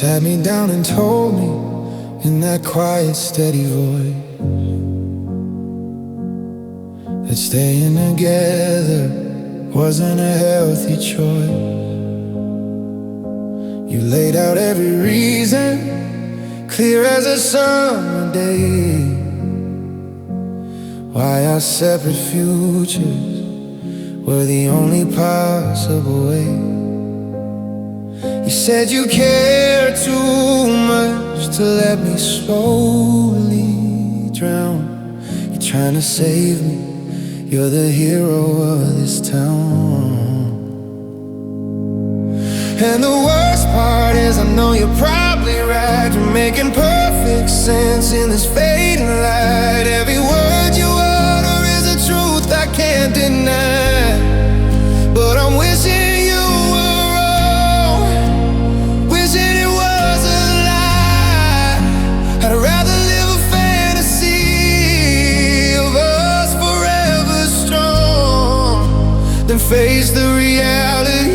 sat me down and told me in that quiet, steady voice that staying together wasn't a healthy choice. You laid out every reason, clear as a summer day, why our separate futures were the only possible way. You said you cared too much to let me slowly drown. You're trying to save me, you're the hero of this town. And the worst part is I know you're probably right. You're making perfect sense in this fading light. Every word you utter is a truth I can't deny. But I'm wishing you were wrong, wishing it was a lie. I'd rather live a fantasy of us forever strong than face the reality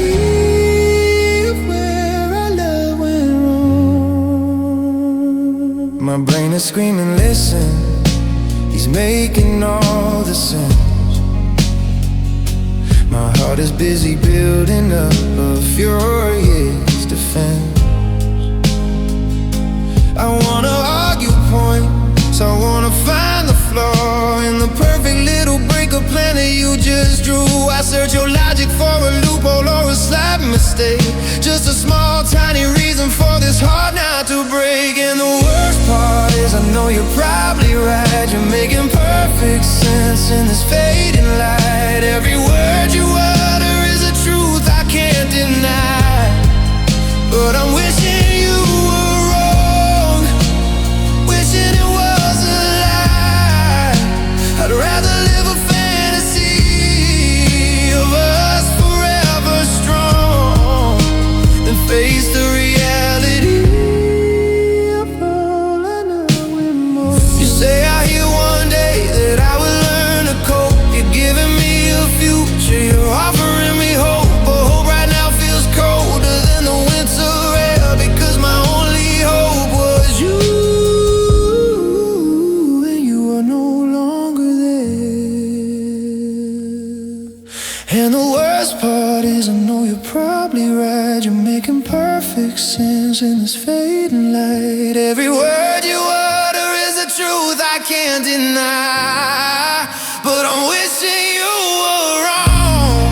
of where our love went wrong. My brain is screaming, listen, he's making all the sense. My heart is busy building up a furious defense. I wanna argue points, I wanna find the flaw in the perfect little breakup plan that you just drew. I search your logic for a loophole or a slight mistake, just a small tiny reason for this heart not to break. And the worst part is I know you're probably right. You're making perfect sense in this fading light. Every word you utter is a truth I can't deny. But I'm wishing you were wrong, wishing it was a lie. I'd rather live a fantasy of us forever strong than face the reality of all I know and more. You say I hear one day that I will learn to cope. You're giving me a future, you're offering me hope. But hope right now feels colder than the winter air, because my only hope was you, and you are no longer there. And the worst part is I know you're probably right. You're making perfect sense in this fading light. Every word you utter is a truth I can't deny. But I'm wishing you were wrong,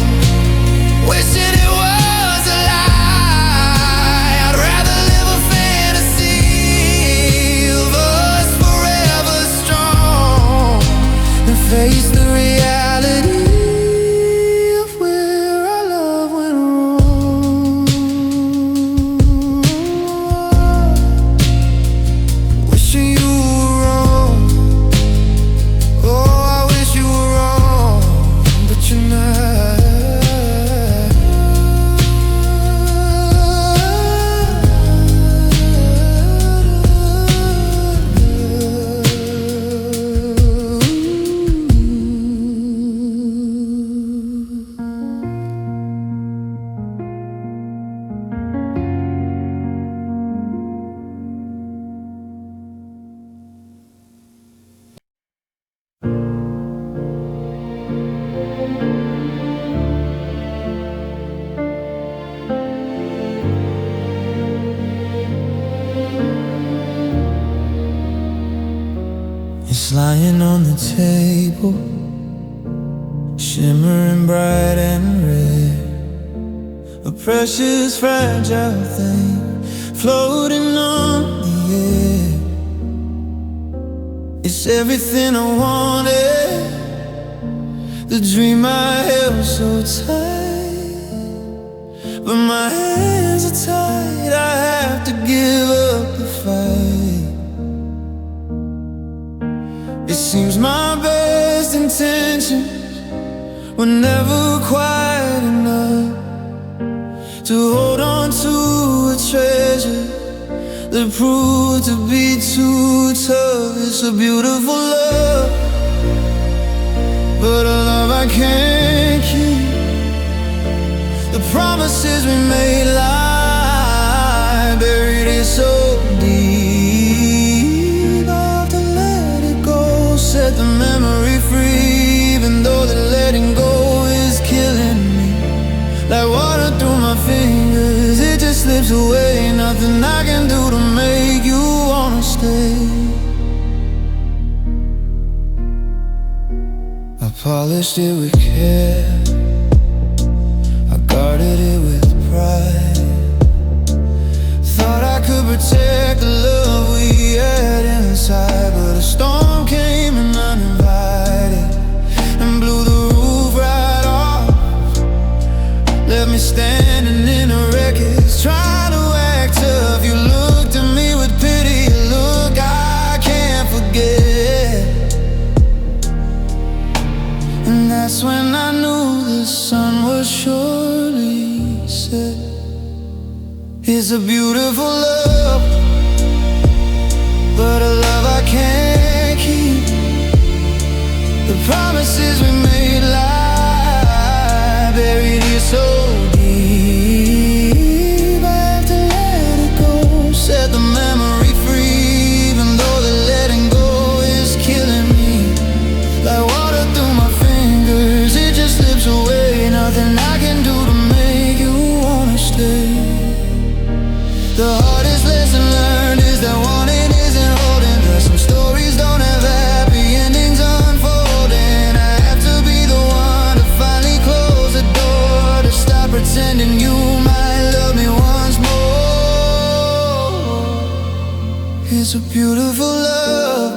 wishing it was a lie. I'd rather live a fantasy of us forever strong than face the reality of where our love went wrong. Wishing you were wrong. Oh, I wish you were wrong, but you're not. It's lying on the table, shimmering bright and red, a precious fragile thing floating on the air. It's everything I wanted, the dream I held so tight. But my hands are tied, I have to give up the fight. It seems my best intentions were never quite enough to hold on to a treasure that proved to be too tough. It's a beautiful love, but a love I can't keep. The promises we made lie buried it so deep. I have to let it go, set the memory free, even though the letting go is killing me. Like water through my fingers, it just slips away. Nothing I can do to make you wanna stay. I polished it with care, I guarded it with pride. Thought I could protect the love we had inside, but a storm came and uninvited and blew the roof right off. Left me standing in a wreckage, trying to act tough. You looked at me with pity, a look I can't forget. And that's when I knew the sun was surely set. It's a beautiful love, but a love I can't keep. The promises we made lie buried here so deep. I have to let it go, set the memory free, even though the letting go is killing me. Like water through my fingers, it just slips away. Nothing I can do to make you wanna stay. The hardest lesson learned is that wanting isn't holding. That some stories don't have happy endings unfolding. I have to be the one to finally close the door, to stop pretending you might love me once more. It's a beautiful love,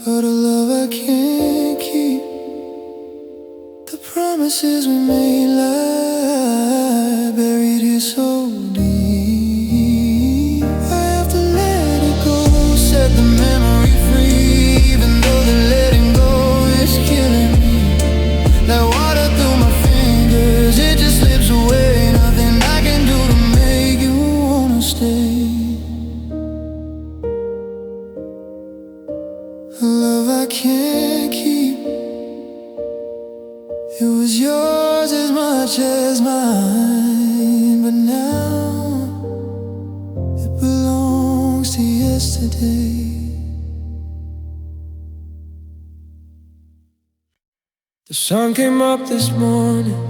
but a love I can't keep. The promises we made lie buried here so deep. I have to let it go, set the memory free, even though the letting go is killing me. Like water through my fingers, it just slips away. Nothing I can do to make you wanna stay. A love I can't keep. It was yours as much as mine, but now it belongs to yesterday. The sun came up this morning,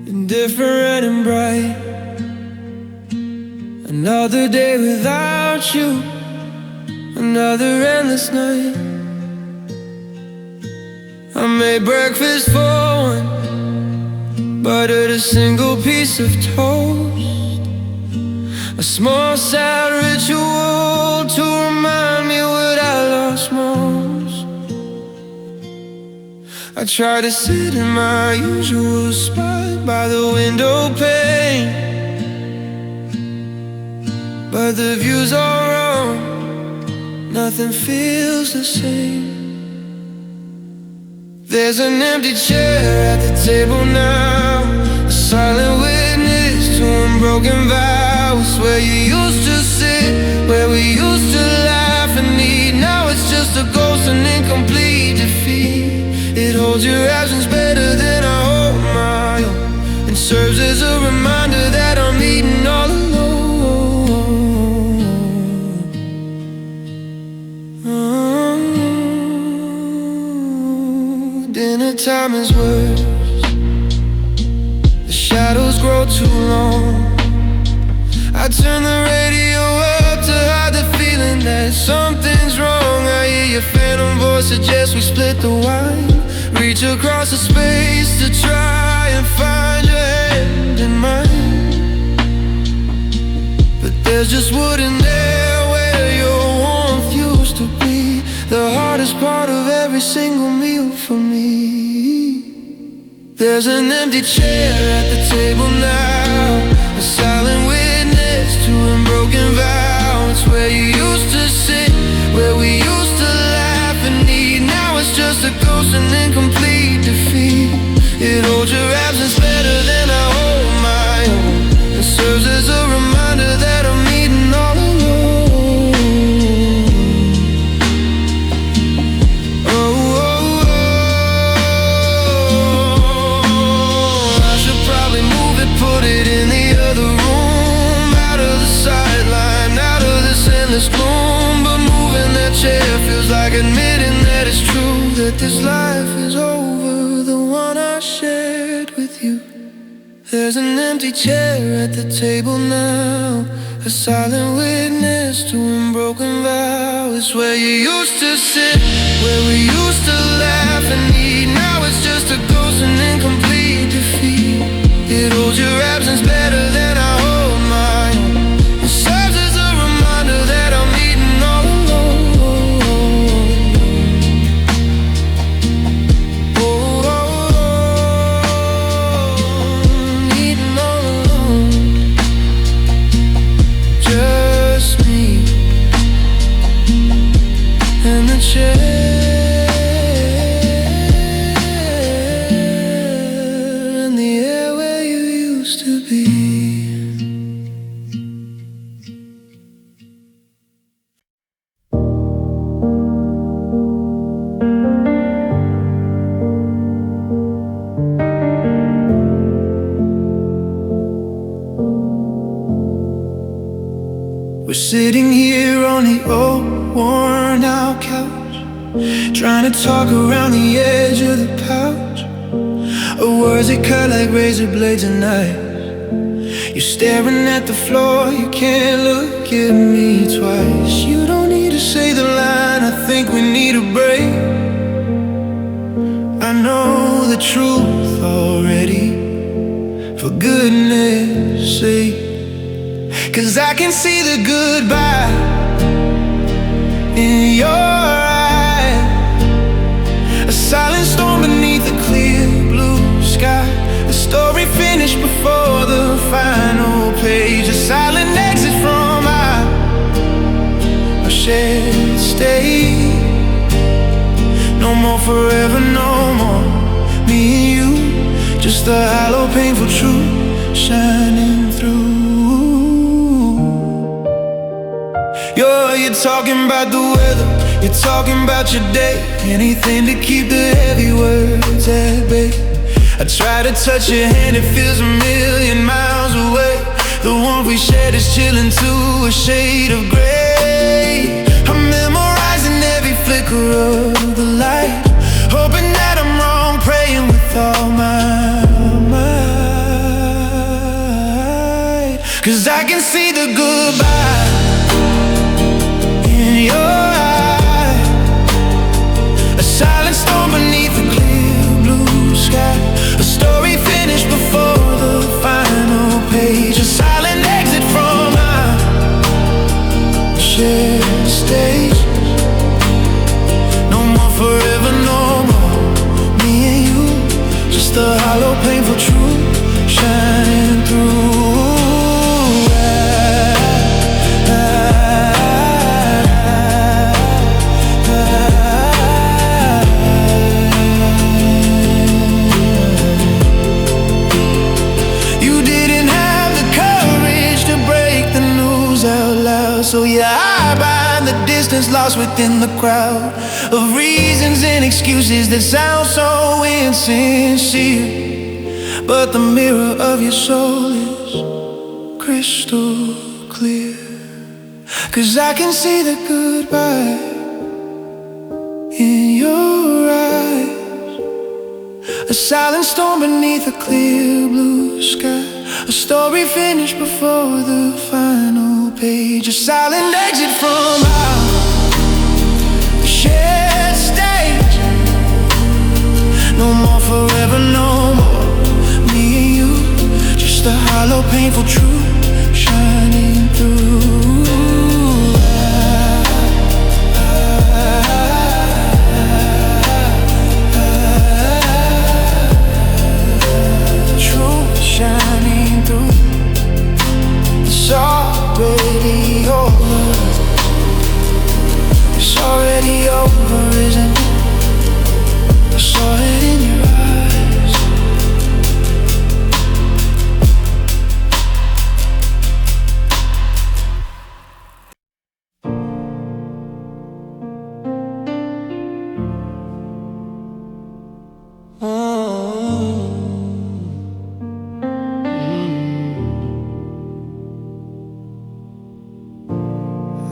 indifferent and bright. Another day without you, another endless night. I made breakfast for one, buttered a single piece of toast, a small sad ritual to remind me what I lost most. I tried to sit in my usual spot by the window pane, but the view's all wrong, nothing feels the same. There's an empty chair at the table now, a silent witness to unbroken vows. Where you used to sit, where we used to laugh and eat, now it's just a ghost and incomplete defeat. It holds your absence better than I hold my own, and serves as a reminder that I'm eating all alone. Dinner time is worse, the shadows grow too long. I turn the radio up to hide the feeling that something's wrong. I hear your phantom voice suggest we split the wine, reach across the space to try and find your hand in mine. But there's just wood in there where your warmth used to be, the hardest part of every single meal for me. There's an empty chair at the table now, a silent witness to unbroken vows. Where you used to sit, where we used to laugh and eat, now it's just a ghost and incomplete defeat. It holds your absence better than I hold my own, and serves as a reminder that I'm eating all alone. Put it in the other room, this life is over, the one I shared with you. There's an empty chair at the table now, a silent witness to unbroken vows. It's where you used to sit, where we used to laugh and eat. Now it's just a ghost and incomplete defeat. It holds your absence better than I hold mine. It serves as a reminder that I'm eating all alone. Eating all alone. Just me and the chair. We're sitting here on the old, worn out couch, trying to talk around the edge of the pouch. Words that cut like razor blades at night. You're staring at the floor, you can't look at me twice. You don't need to say the line, I think we need a break. I know the truth already, for goodness sake. 'Cause I can see the goodbye in your eyes, a silent storm beneath a clear blue sky. The story finished before the final page, a silent exit from our shared state. No more forever, no more me and you, just the hollow, painful truth shining through. You're talking about the weather, you're talking about your day, anything to keep the heavy words at bay. I try to touch your hand, it feels a million miles away. The warmth we shared is chilling to a shade of gray. I'm memorizing every flicker of the light, hoping that I'm wrong, praying with all my might. 'Cause I can see the goodbye in your eyes, a silent storm beneath a clear blue sky. A story finished before the final page, a silent exit from our shared stage. No more forever, no more me and you, just the hollow, painful truth shining through. So yeah, I bind the distance, lost within the crowd of reasons and excuses that sound so insincere. But the mirror of your soul is crystal clear. 'Cause I can see the goodbye in your eyes, a silent storm beneath a clear blue sky. A story finished before the final page, a silent exit from our shared stage. No more forever, no more me and you, just a hollow, painful truth shining through. Truth shining through. It's already over. It's already over, isn't it? I saw it in your eyes.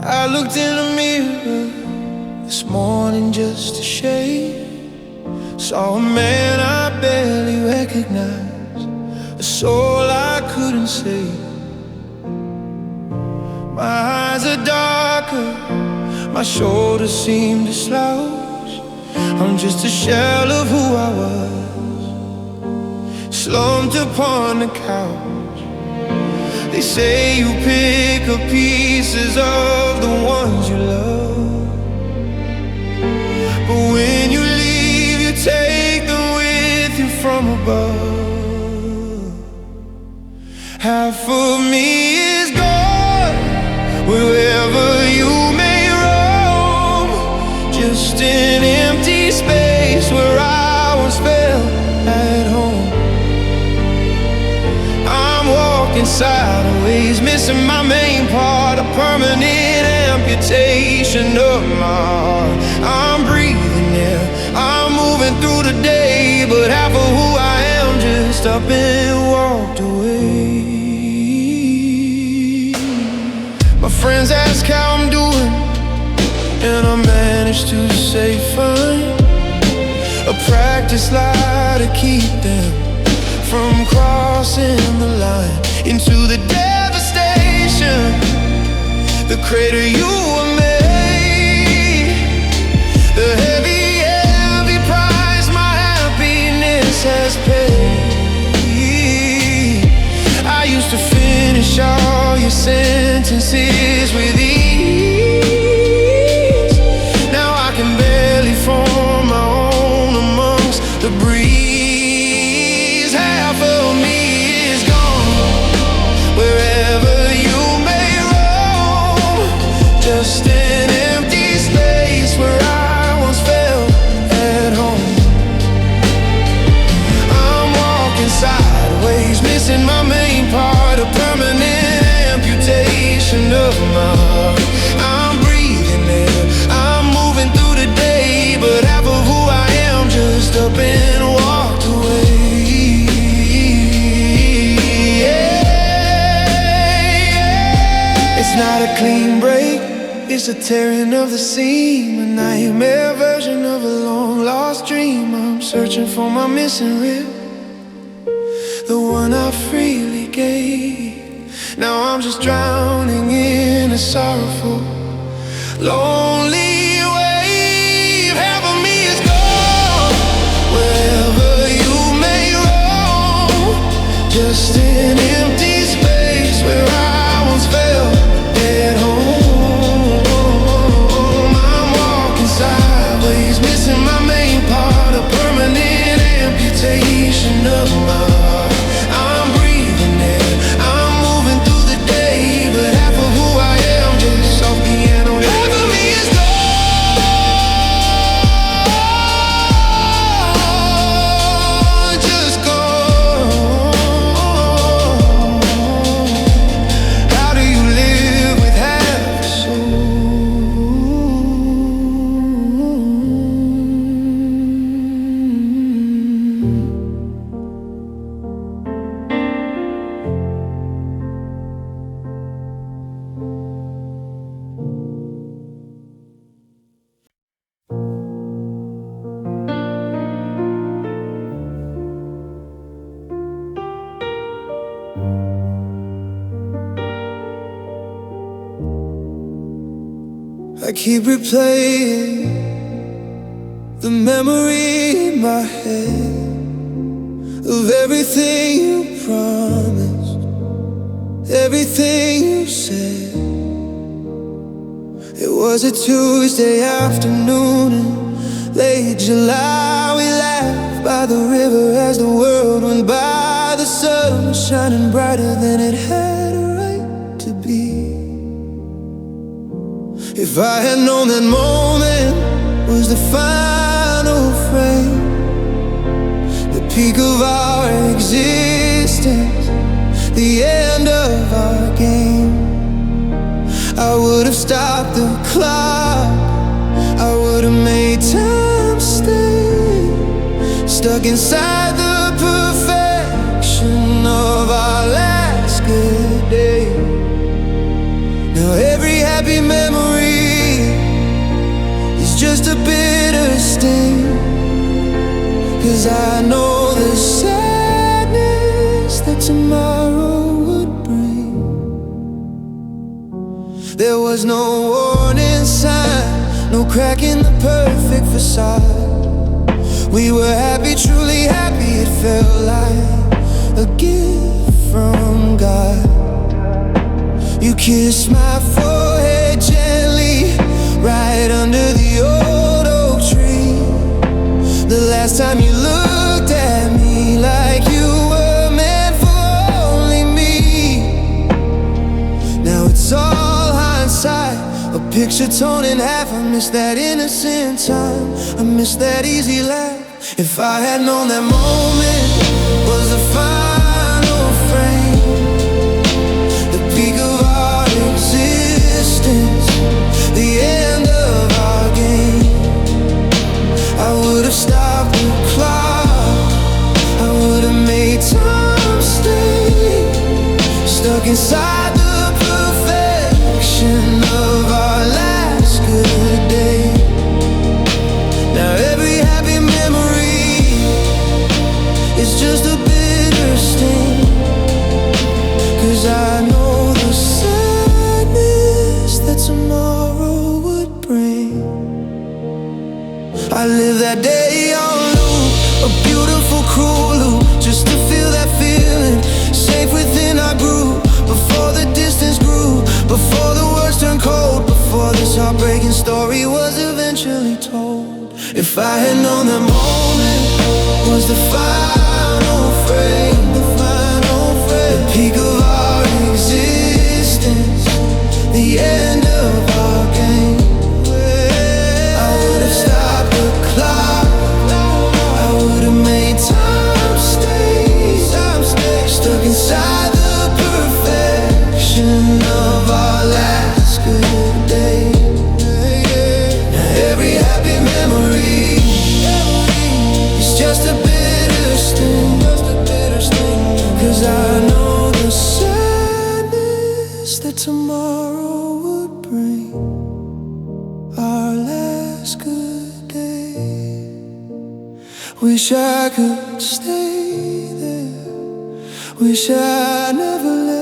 I looked in the mirror this morning just to shade Saw a man I barely recognized, a soul I couldn't see. My eyes are darker, my shoulders seem to slouch. I'm just a shell of who I was, slumped upon the couch. They say you pick up pieces of the ones you love, but when you leave, you take them with you from above. Half of me is gone, wherever you may roam, just an empty space where I once felt at home. I'm walking sideways, missing my main part, a permanent amputation of my heart. I'm breathing air, I'm moving through the day, but half of who I am just up and walked away. My friends ask how I'm doing, and I managed to say fine. A practice lie to keep them from crossing the line into the devastation, the crater you were made. The heavy, heavy price my happiness has paid. I used to finish all your sentences with ease. Now I can barely form my own amongst the breeze. Half of me is gone, wherever you may roam, just an empty space where I once felt at home. I'm walking sideways, missing my main part, a permanent amputation of my heart. I'm breathing air, I'm moving through the day, but half of who I am just up and walked away. It's not a clean break, it's a tearing of the seam, a nightmare version of a long lost dream. I'm searching for my missing rib, the one I freely gave. Now I'm just drowning in a sorrowful, lonely wave. Half of me is gone, wherever you may roam, just an empty space where I once felt at home. I'm walking sideways, missing my main part, a permanent amputation of my heart. I'm breathing air, I'm moving through the day, but half of who I am just soft piano. Half of me is gone, just gone. How do you live with half a soul? I keep replaying the memory in my head of everything you promised, everything you said. It was a Tuesday afternoon in late July. We laughed by the river as the world went by. The sun was shining brighter than it had a right to be. If I had known that moment was the final frame, the peak of our existence, the end of our game, I would have stopped the clock, I would have made time stay, stuck inside the perfection of our last good day. Now every happy memory is just a bitter sting, 'cause I know the sadness that tomorrow would bring. There was no warning sign, no crack in the perfect facade. We were happy, truly happy, it felt like a gift from God. You kissed my forehead gently, right under the old oak tree. The last time you looked at me like you were meant for only me. Now it's all hindsight, a picture torn in half. I miss that innocent time, I miss that easy laugh. If I had known that moment was the final frame, the peak of our existence, the end of our game, I would have stopped the clock, I would have made time stay, stuck inside the perfection of our last good day. Now every happy memory is just a bitter sting, 'cause I know the sadness that tomorrow would bring. I live that day on loop, a beautiful cruel loop, just to feel that feeling, safe within our group. Before the distance grew, before the words turned cold, before this heartbreaking story was eventually told. If I had known that moment was the final frame, the final frame, the peak of our existence, the end of our game, I would have stopped the clock, I would have made time stay, stuck inside the perfection of our last good day. Now every happy memory is just a bitter sting, 'cause I know the sadness that tomorrow would bring, our last good day. Wish I could stay there, wish I never left.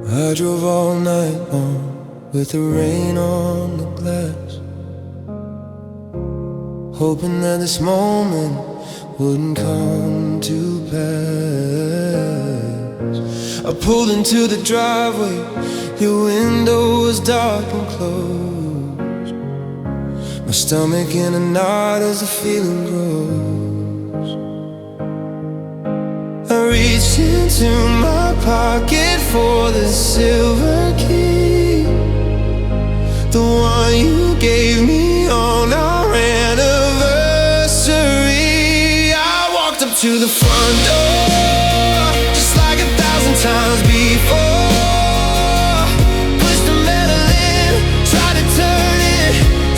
I drove all night long with the rain on the glass, hoping that this moment wouldn't come to pass. I pulled into the driveway, your window was dark and closed, my stomach in a knot as the feeling grows. I reached into my pocket for the silver key, the one you gave me on our anniversary. I walked up to the front door, just like 1,000 times before. Pushed the metal in, tried to turn it,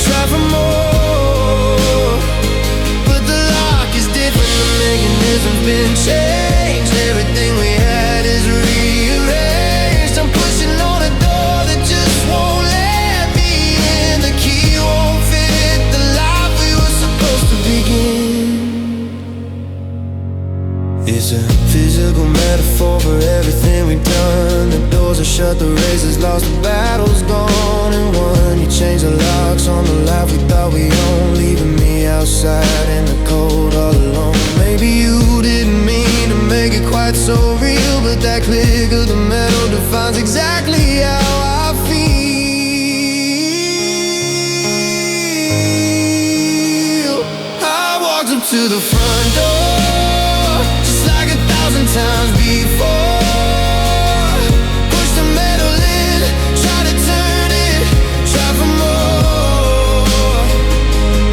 try for more, but the lock is different, the mechanism's been changed. Everything we had is rearranged. I'm pushing on a door that just won't let me in. The key won't fit the life we were supposed to begin. It's a physical metaphor for everything we've done. The doors are shut, the race is lost, the battle's gone and won. You changed the locks on the life we thought we owned, leaving me outside in the cold all alone. Maybe you didn't mean to make it quite so real, but that click of the metal defines exactly how I feel. I walked up to the front door, just like 1,000 times before. Pushed the metal in, try to turn it, try for more,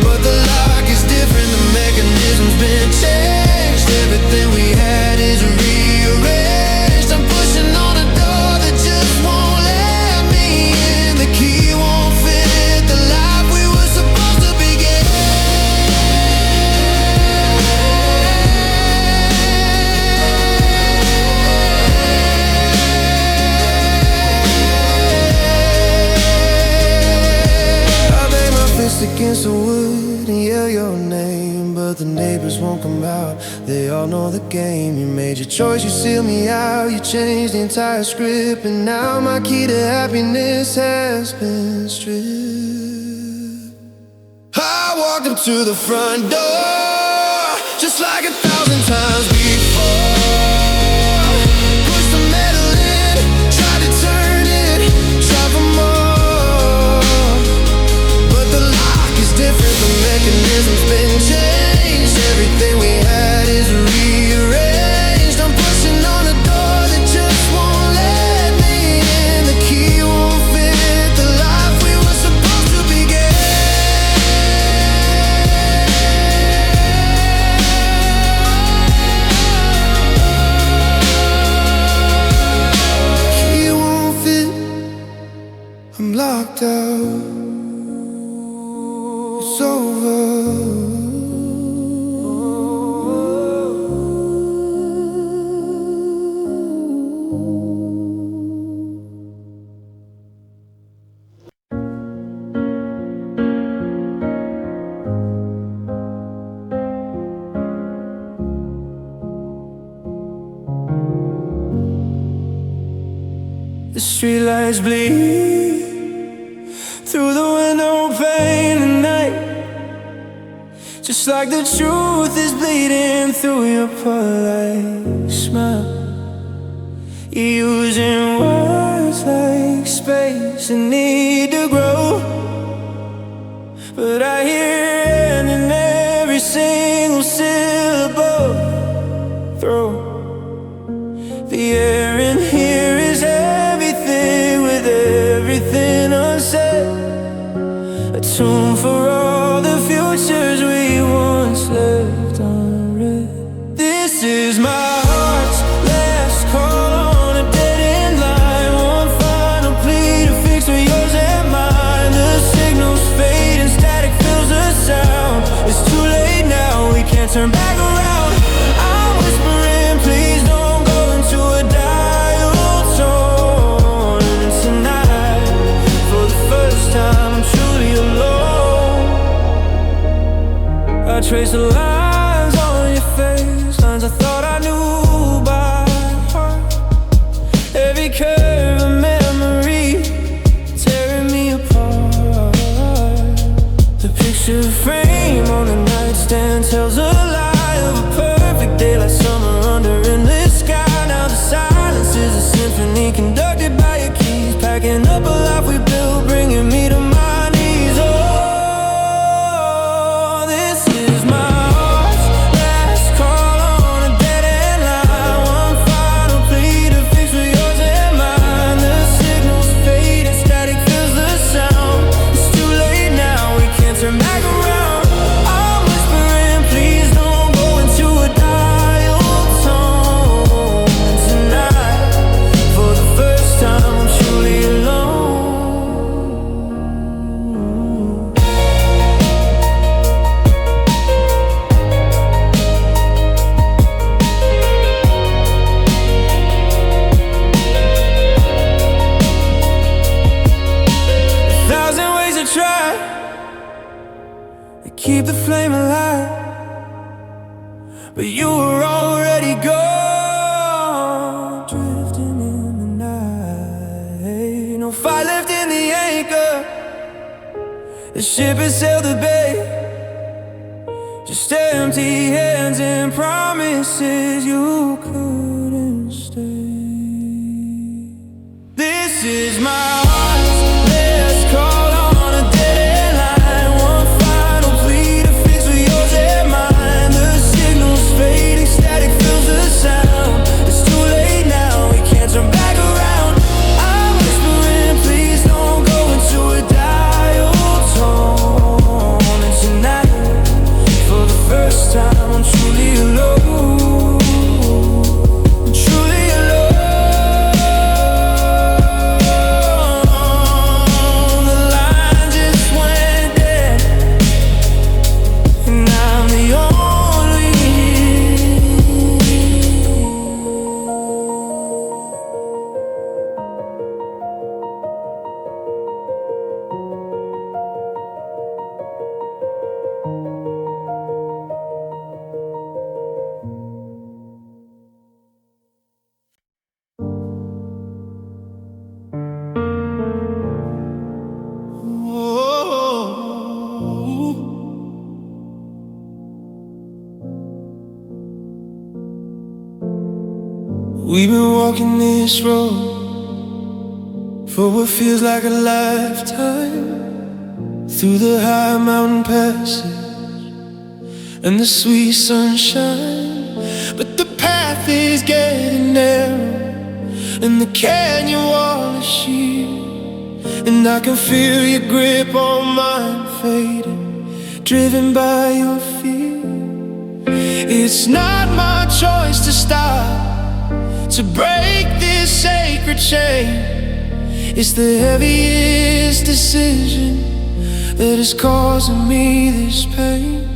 but the lock is different, the mechanism's been changed. Everything we had is real. against the wood and yell your name, but the neighbors won't come out. They all know the game. You made your choice, you sealed me out. You changed the entire script, and now my key to happiness has been stripped. I walked up to the front door, just like 1,000 times before. Pushed the metal in, tried to turn it, tried for more. But the lock is different, the mechanism's been changed. Everything we had is rearranged. I'm pushing on a door that just won't let me in. The key won't fit the life we were supposed to begin. Key won't fit, I'm locked out. It's over. The streetlights bleed through the window pane at night, just like the truth is bleeding through your polite smile. You're using words like space and need to grow, but I hear end in every single syllable. Throw the air in here is everything with everything unsaid, a tune for all the futures we once left unread. This is my heart's last call on a dead-end line, one final plea to fix with yours and mine. The signals fade and static fills the sound. It's too late now, we can't turn back around. I'm whispering, please don't go into a dial tone. And tonight, for the first time, I'm truly alone. I trace the lines on your face, lines I thought I knew by heart. Every curve a memory, tearing me apart. The picture frame on the nightstand tells a lie of a perfect day, like summer under endless sky. Now the silence is a symphony conducted by your keys, packing up a life we built, bringing me to my knees. Oh, this is my heart's last call on a dead-end line, one final plea to fix with yours and mine. The signals fade and static fills the sound. It's too late now, we can't turn back around. I'm whispering, please don't go into a dial tone. And tonight, for the first time, I'm truly alone. A thousand ways to try to keep the flame alive, but you were already gone, drifting in the night. No fire left in the anchor, the ship has sailed the bay. Just empty hands and promises you couldn't stay. This is my heart's last call on a dead-end line, one final plea to fix with yours and mine. The signals fading, static fills the sound. It's too late now, we can't turn back around. I'm whispering, please don't go into a dial tone. And tonight, for the first time, I'm truly alone. I'm truly alone. We've been walking this road for what feels like a lifetime, through the high mountain passes and the sweet sunshine. But the path is getting narrow and the canyon wall is sheer, and I can feel your grip on mine fading, driven by your fear. It's not my choice to stop, to break this sacred chain. It's the heaviest decision that is causing me this pain.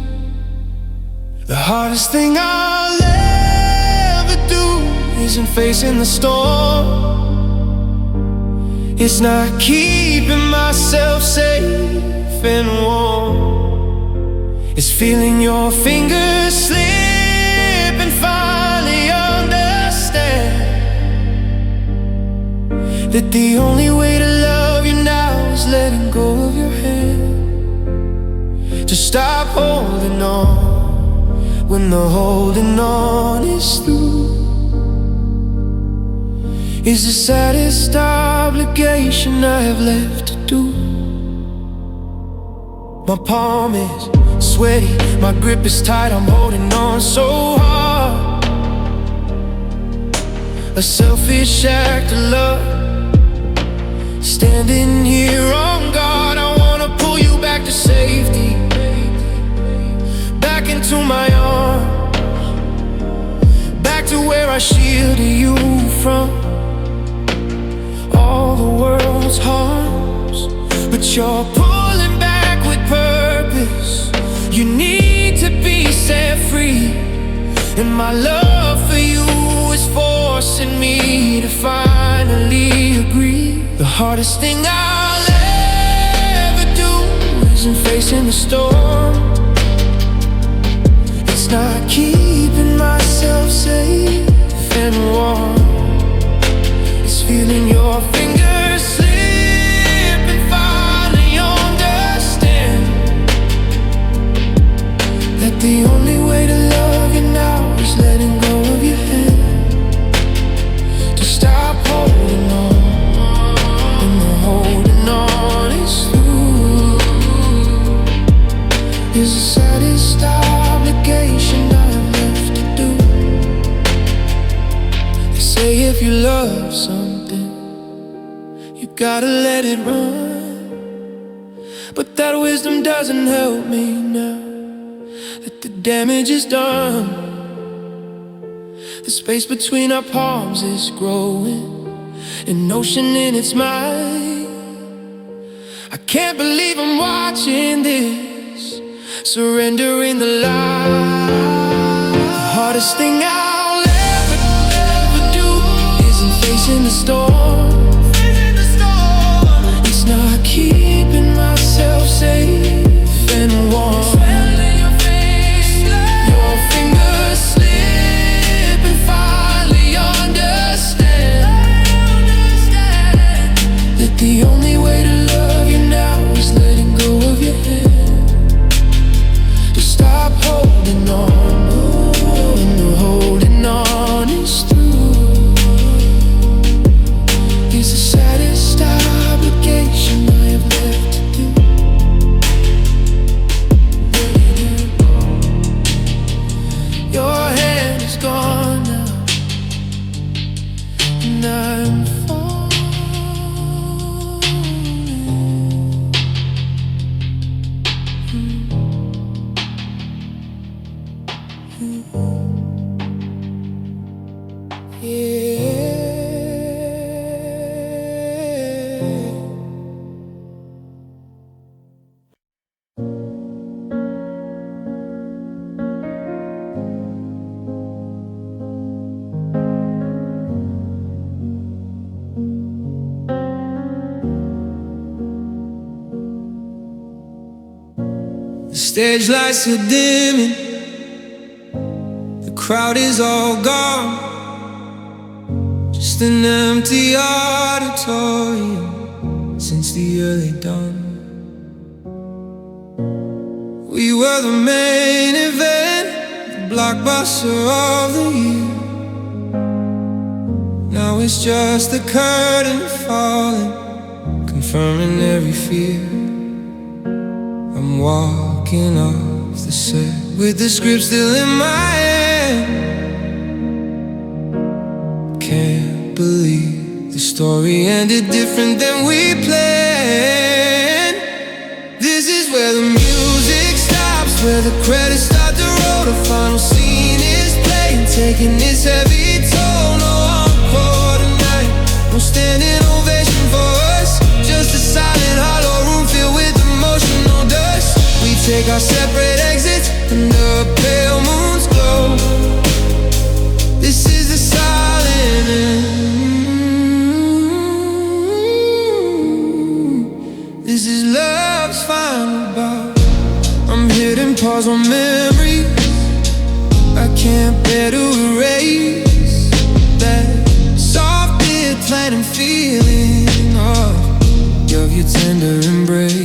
The hardest thing I'll ever do isn't facing the storm. It's not keeping myself safe and warm. It's feeling your fingers slip and finally understand that the only way to love you now is letting go of your hand. To stop holding on when the holding on is through is the saddest obligation I have left to do. My palm is sweaty, my grip is tight, I'm holding on so hard. A selfish act of love, standing here on guard. I wanna pull you back to safety, back into my arms, back to where I shielded you from all the world's harms. But you're pulling back with purpose. You need to be set free, and my love for you is forcing me to finally agree. The hardest thing I'll ever do isn't facing the storm. It's not keeping myself safe and warm. It's feeling your fingers slip and finally understand that the only way to love you now is letting go of your hand. To stop holding on when the holding on is through is the saddest obligation I have left to do. They say if you love something, you gotta let it run. But that wisdom doesn't help me now that the damage is done. The space between our palms is growing, an ocean in its mind. I can't believe I'm watching this, surrendering the light. The hardest thing I'll ever do isn't facing the storm. It's not keeping myself safe and warm. Your fingers slip and finally understand that the only way to love you now is letting go of your hand. To stop holding on when the holding on is through is the saddest obligation I have left to do. Your hand is gone now, and I'm the stage lights are dimming, the crowd is all gone, just an empty auditorium since the early dawn. We were the main event, the blockbuster of the year. it's just the curtain falling, confirming every fear. I'm walking off the set with the script still in my hand. Can't believe the story ended different than we planned. This is where the music stops, where the credits start to roll. The final scene is playing, taking its heavy toll. No encore tonight, no standing ovation for us, just a silent hollow room filled with emotional dust. We take our separate exits under a pale moon's glow. This is the silent end. This is love's final bout. I'm hitting pause on memories I can't bear to erase. That soft bit planning feeling of your tender embrace.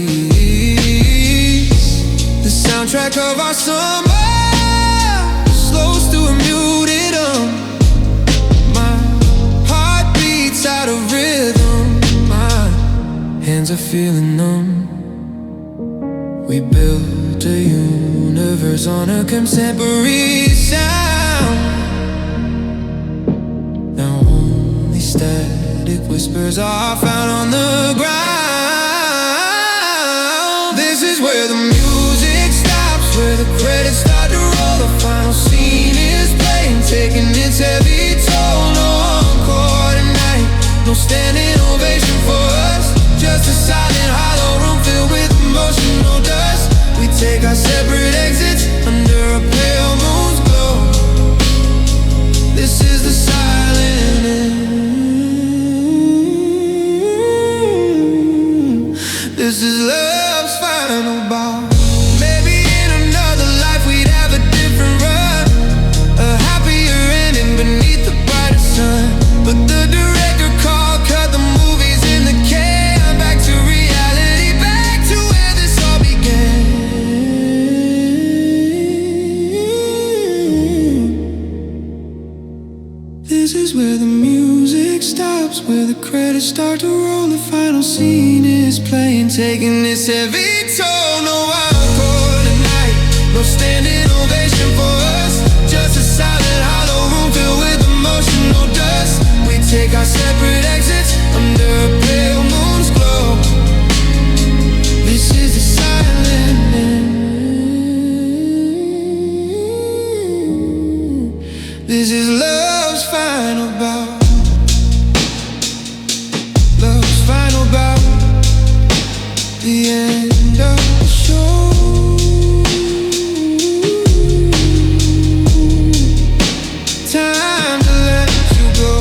The soundtrack of our summer slows to a muted my heart beats out of rhythm. My hands are feeling numb. We built a universe on a contemporary sound. Now only static whispers are found on the ground. This is where the music stops, where the credits start to roll. The final scene is playing, taking its heavy toll. No encore tonight, no standing ovation for us, just a silent hollow room filled with emotional dust. We take our separate exits under a pale moon's glow. This is the silent end. This is love's final bout. Maybe in another life we'd have a different run, a happier ending beneath the brighter sun. But the director called, cut the movies in the can. Back to reality, back to where this all began. This is where the music stops, where the credits start to roll. The final scene is playing, taking this heavy toll. No encore tonight, no standing ovation for us, just a silent hollow room filled with emotional dust. We take our separate exits under a pale moon's glow. This is the silent end. This is love's final bout. Love's final bout. The end of the show. Time to let you go.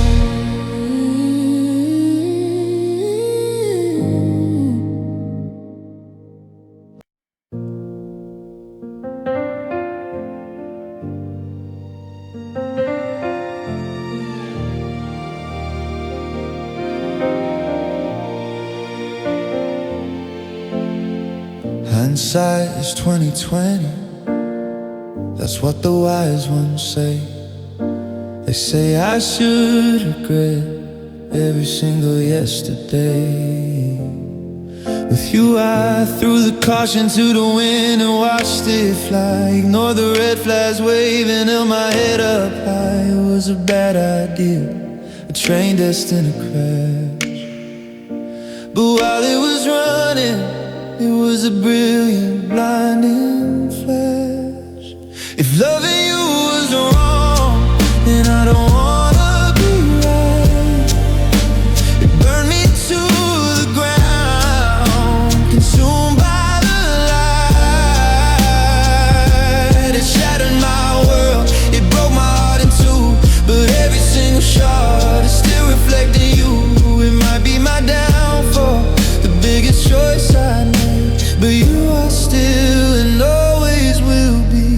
Hindsight is 20/20. That's what the wise ones say. They say I should regret every single yesterday. With you I threw the caution to the wind and watched it fly. Ignore the red flags waving, held my head up high. It was a bad idea, a train destined to crash. But while it was running, it was a brilliant, blinding flash. If loving you was wrong, then I don't wanna be right. It burned me to the ground, consumed by the light. It shattered my world, it broke my heart in two. But every single shot is still reflecting you. It might be my downfall, the biggest choice I made, but you are still and always will be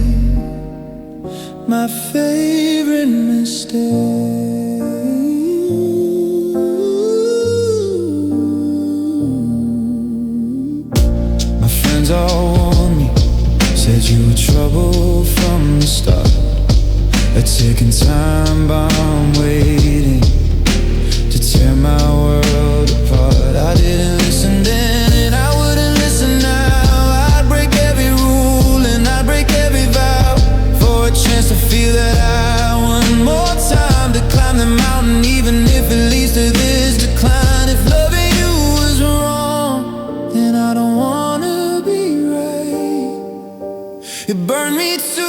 It burned me to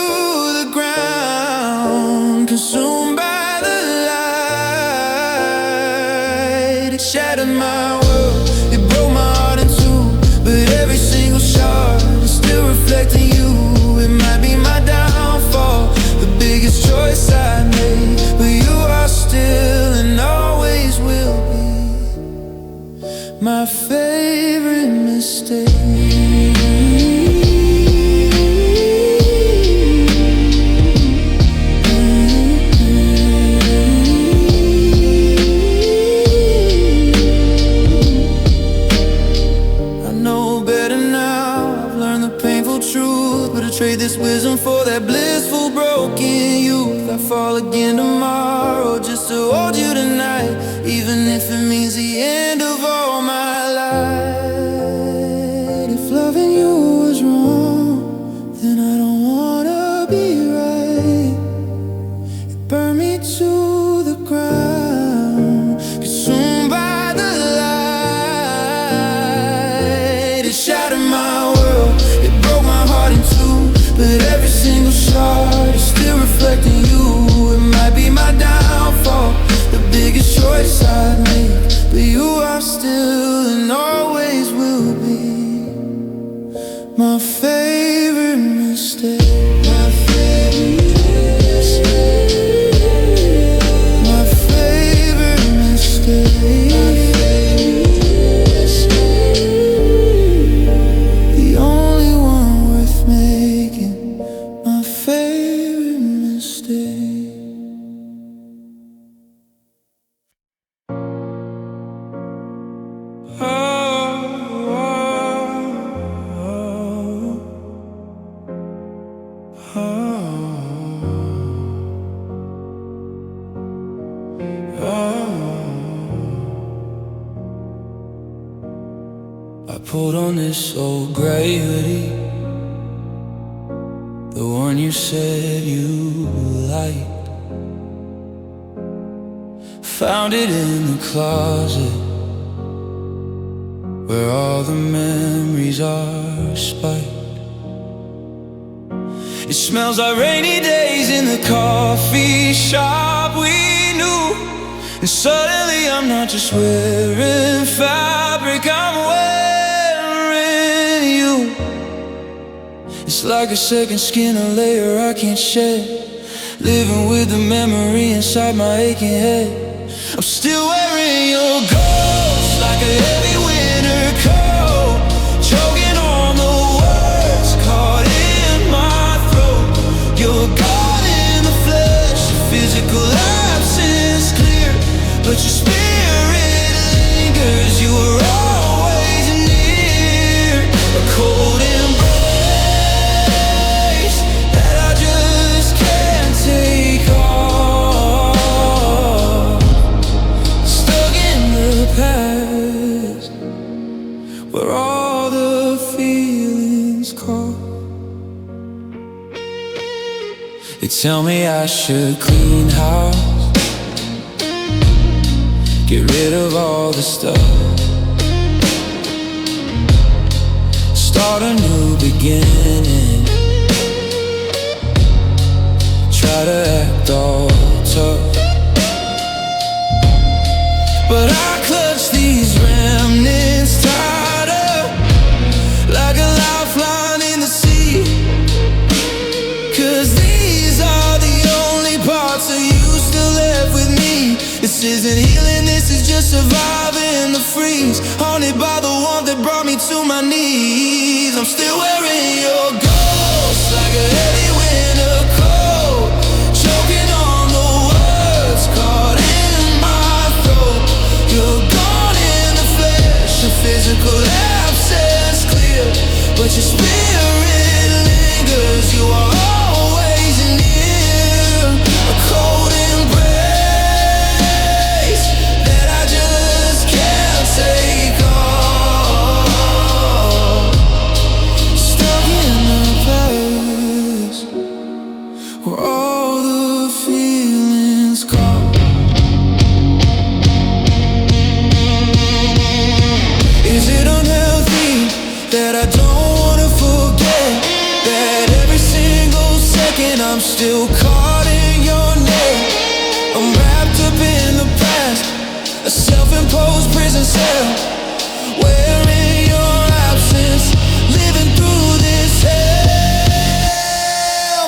the ground, consumed by the light. It shattered my world, it broke my heart in two, but every single shard is still reflecting you. It might be my downfall, the biggest choice I made, but you are still and always will be my favorite mistake. Trade this wisdom for that blissful broken youth. I fall again tomorrow just to hold you tonight, even if it means the end of all my life. If loving you was wrong, then I don't wanna be right. It burned me to the ground, consumed by the light. It shattered my world, it broke my heart in two, but every single shard is still reflecting you. It might be my downfall, the biggest choice I'd make, but you are still and always will be my favorite mistake. My favorite mistake. My favorite mistake. I pulled on this old gray hoodie, the one you said you liked. Found it in the closet where all the memories are spiked. It smells like rainy days in the coffee shop we knew, and suddenly I'm not just wearing fabric, I'm wearing you. It's like a second skin, a layer I can't shed, living with the memory inside my aching head. I'm still wearing your ghost like a heavy winter coat, choking on the words caught in my throat. You're gone in the flesh, your physical absence clear, but your spirit lingers. You were always near, a cold embrace that I just can't take off. Stuck in the past, where all the feelings caught. They tell me I should clean house, get rid of all the stuff, start a new beginning, try to act all tough. But I clutch these remnants tighter, like a lifeline in the sea, 'cause these are the only parts of you still left with me. This isn't healing, this is just surviving the freeze, haunted by the warmth that brought me to my knees. I'm still wearing your ghost like a heavy winter coat, choking on the words caught in my throat. You're gone in the flesh, your physical absence clear, but your spirit lingers. You are always near, a cold embrace that I just can't take off. Stuck in the past, where all the feelings come. Is it unhealthy that I don't wanna still caught in your net. I'm wrapped up in the past, a self-imposed prison cell, wearing your absence, living through this hell.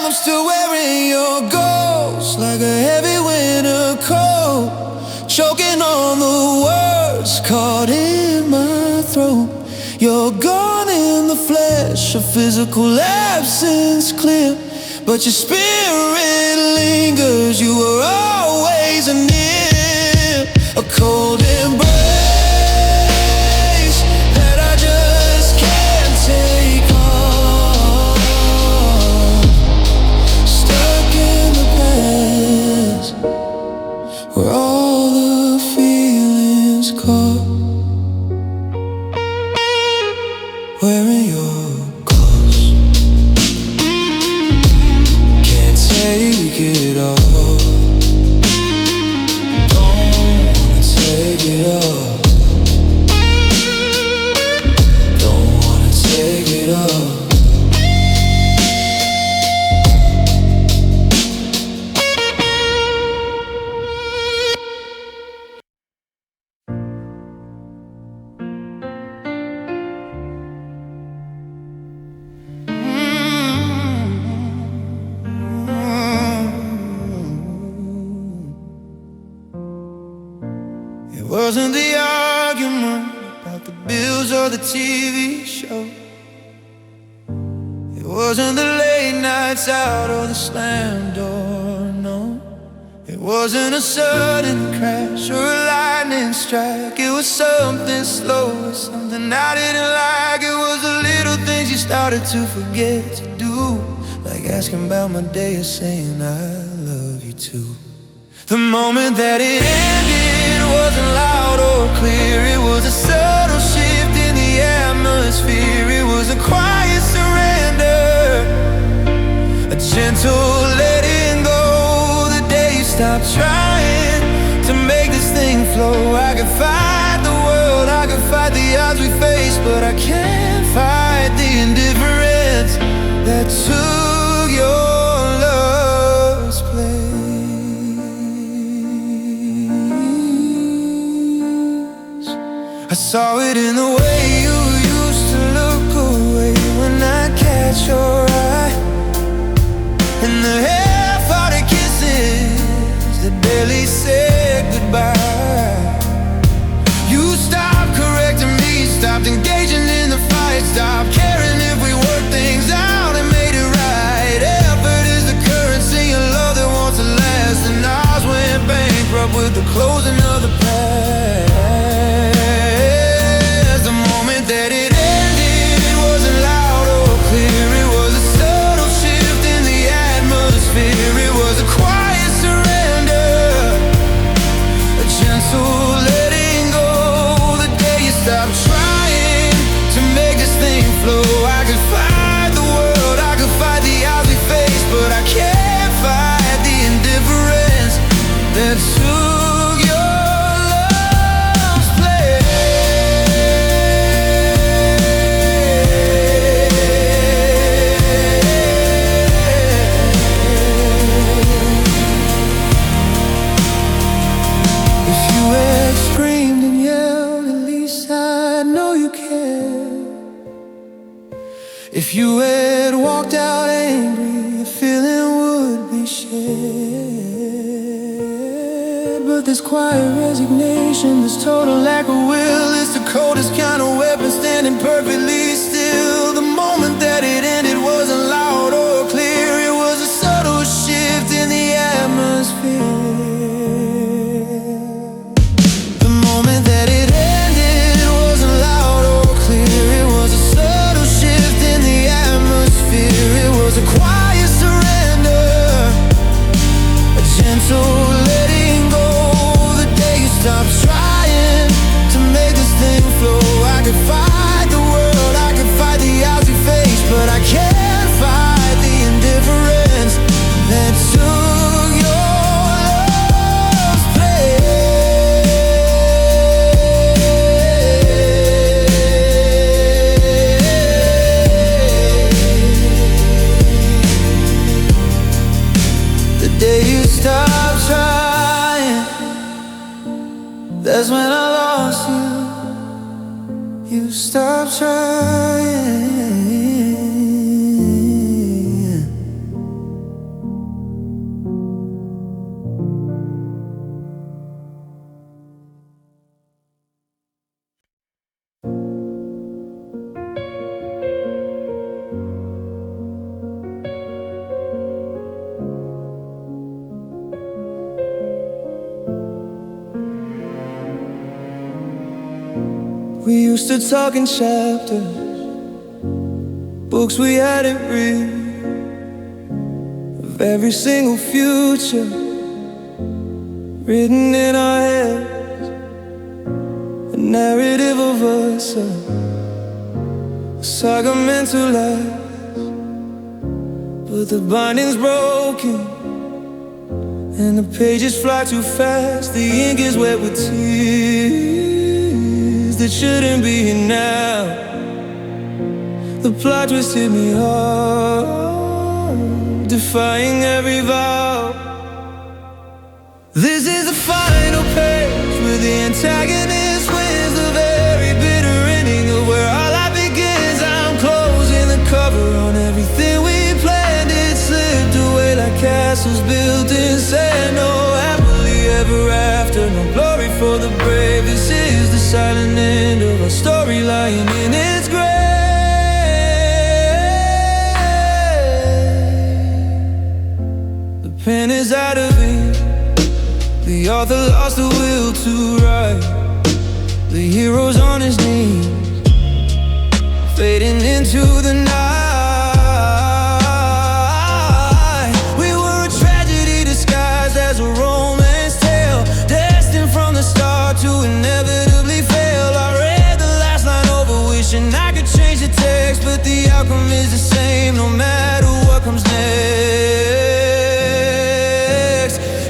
I'm still wearing your ghost like a heavy winter coat, choking on the words caught in my throat. You're gone in the flesh, a physical absence clear, but your spirit lingers. You were always near, a cold embrace that I just can't take on. Stuck in the past, where all the feelings caught. Wearing your clothes, can't take it off. Don't wanna take it off. Don't wanna take it off. It wasn't the argument about the bills or the TV show. It wasn't the late nights out or the slammed door, no. It wasn't a sudden crash or a lightning strike. It was something slow, something I didn't like. It was the little things you started to forget to do, like asking about my day or saying I love you too. The moment that it ended wasn't loud or clear. It was a subtle shift in the atmosphere. It was a quiet surrender, a gentle letting go. The day you stopped trying to make this thing flow. I could fight the world, I could fight the odds we face, but I can't fight the indifference that took your love's place. I saw it in the way you used to look away when I catch your eye, and the half-hearted kisses that barely said goodbye. You stopped correcting me, stopped engaging in the fight, stopped caring if we worked things out and made it right. Effort is the currency of love that wants to last, and ours went bankrupt with the closing of the past. The moment that it ended wasn't loud or clear. It was a subtle shift in the atmosphere. It was a quiet surrender, a gentle letting go. The day you stopped trying to make this thing flow. I could fight the world, I could fight the odds we face, but I can't fight the indifference that took your love's place. If you had screamed and yelled, at least I'd know you cared. If you had walked out angry, the feeling would be shared. But this quiet resignation, this total lack of will, it's the coldest kind of weapon standing perfectly still. The moment that it ended wasn't loud or clear. It was a subtle shift in the atmosphere. The moment that it ended wasn't loud or clear. It was a subtle shift in the atmosphere. It was a quiet surrender, a gentle letting go. The day you stopped trying to make this thing flow. I could fight the world, stop trying, that's when I lost you. You stop trying. We used to talk in chapters, books we hadn't read, of every single future written in our heads. A narrative of us, a saga meant to last. But the binding's broken and the pages fly too fast. The ink is wet with tears that shouldn't be here now. The plot twist hit me hard, defying every vow. This is the final page where the antagonist wins, the very bitter ending of where our life begins. I'm closing the cover on everything we planned. It slipped away like castles built in sand. No happily ever after, no glory for the brave. This is the silent end of our story lying in its grave. The pen is out of ink, the author lost the will to write. The hero's on his knees, fading into the night. We were a tragedy disguised as a romance tale, destined from the start to inevitably fail. I read the last line over, wishing I could change the text, but the outcome is the same no matter what comes next.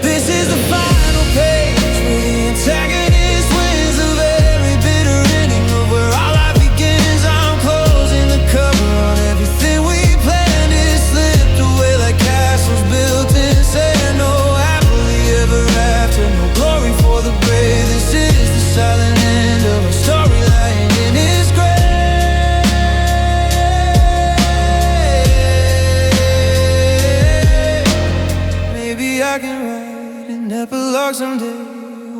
This is the final page where the antagonist wins, the very bitter ending of where our life begins. I'm closing the cover on everything we planned. It slipped away like castles built in sand. No happily ever after, no glory for the brave. This is the silent end of a story lying in its grave. Maybe I can write an epilogue someday,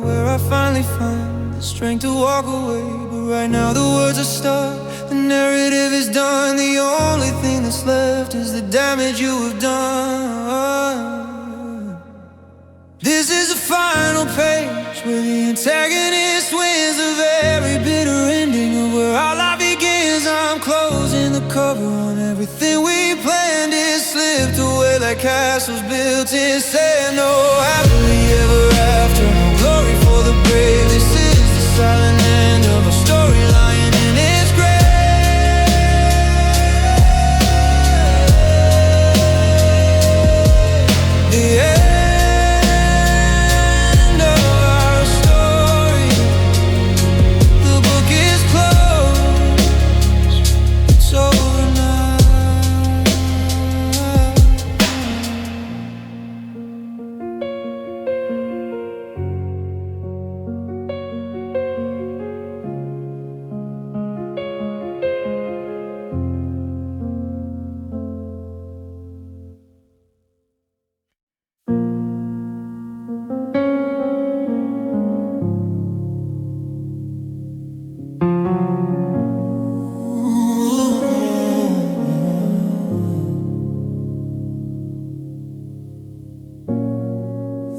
where I finally find the strength to walk away. But right now the words are stuck, the narrative is done. The only thing that's left is the damage you have done. This is the final page where the antagonist wins, the very bitter ending of where our life begins. I'm closing the cover on everything we planned. It slipped away like castles built in sand. No happily ever after, no glory for the brave. This is the silent end of a story lying in its grave. The end of our story. The book is closed, it's over now.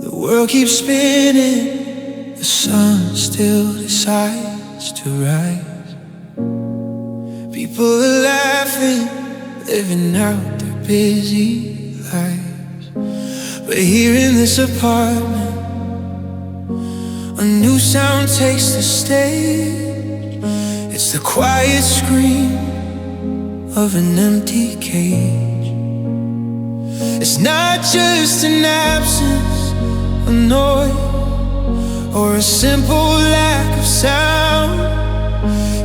The world keeps spinning, the sun still decides to rise. People are laughing, living out their busy lives. But here in this apartment, a new sound takes the stage. It's the quiet scream of an empty cage. It's not just an absence, a noise, or a simple lack of sound.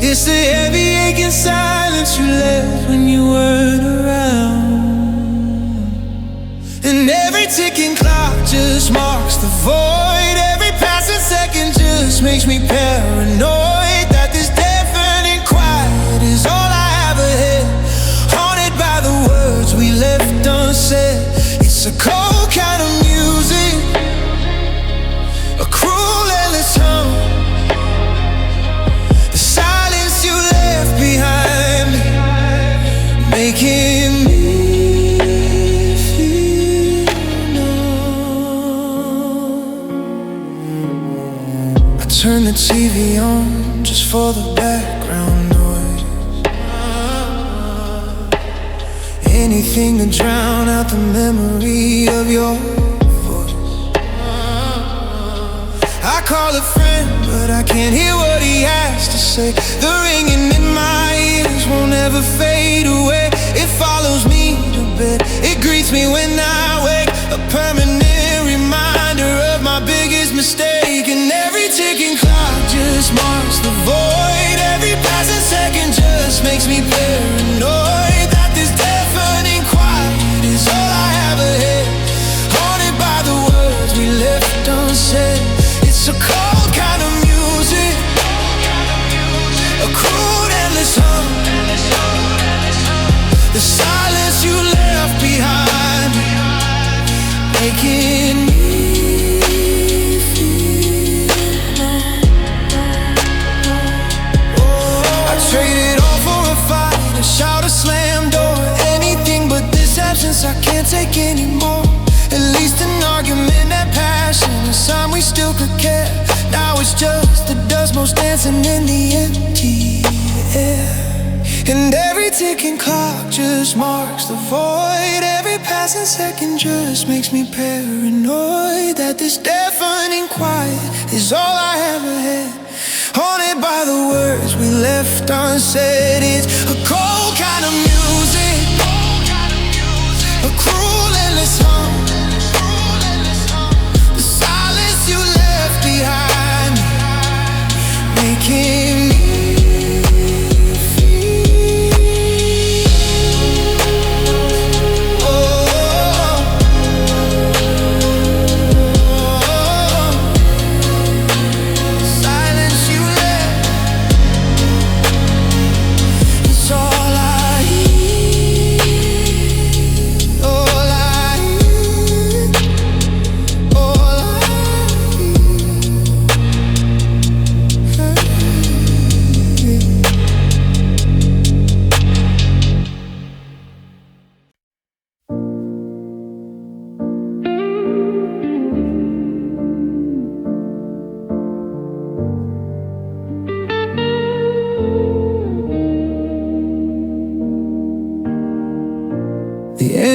It's the heavy aching silence you left when you weren't around. And every ticking clock just for the background noise. Anything to drown out the memory of your voice. I call a friend, but I can't hear what he has to say. The ringing in my ears won't ever fade away. It follows me to bed, it greets me when I wake. A permanent reminder of my biggest mistake. And every ticking clock just marks the void. Every passing second just makes me paranoid that this deafening quiet is all I have ahead. Haunted by the words we left unsaid. It's a cold kind of music, a crude endless hum. The silence you left behind, making me feel. I traded all for a fight, a shout, a slam door, anything but this absence I can't take anymore. At least an argument, that passion, a sign we still could care. Now it's just the dust motes dancing in the empty air. And every ticking clock just marks the void. Every passing second just makes me paranoid that this deafening quiet is all I ever had. Haunted by the words we left unsaid. It's a cold kind of music, a cruel endless hum. The silence you left behind, making me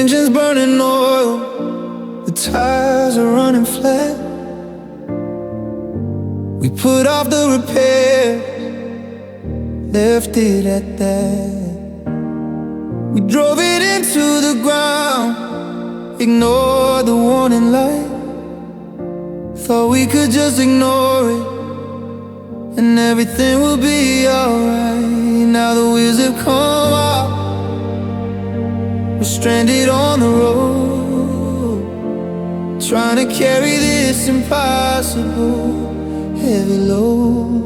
engine's burning oil, the tires are running flat. We put off the repairs, left it at that. We drove it into the ground, ignored the warning light. Thought we could just ignore it, and everything will be alright. Now the wheels have come off, we're stranded on the road, trying to carry this impossible heavy load.